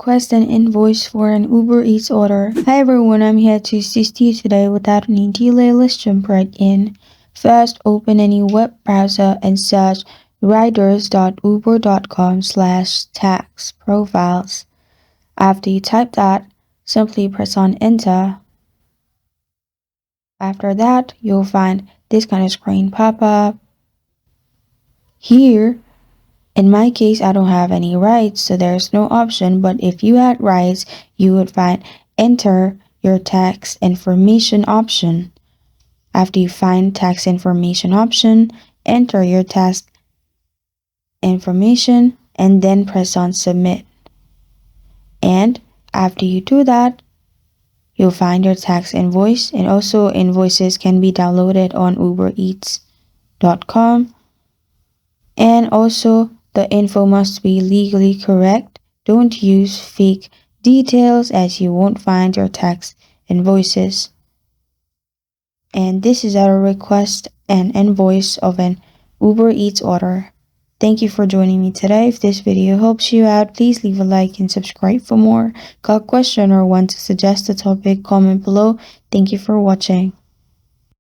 request an invoice for an Uber Eats order. Hi everyone, I'm here to assist you today. Without any delay, let's jump right in. First, open any web browser and search riders.uber.com/tax profiles. After you type that, simply press on enter. After that, you'll find this kind of screen pop up. Here, in my case, I don't have any rights, so there's no option, but if you had rights, you would find enter your tax information option. After you find tax information option, enter your tax information and then press on submit. And after you do that, you'll find your tax invoice, and also invoices can be downloaded on ubereats.com. And also, the info must be legally correct. Don't use fake details as you won't find your tax invoices. And this is our request and invoice of an Uber Eats order. Thank you for joining me today. If this video helps you out, please leave a like and subscribe for more. Got a question or want to suggest a topic, comment below. Thank you for watching.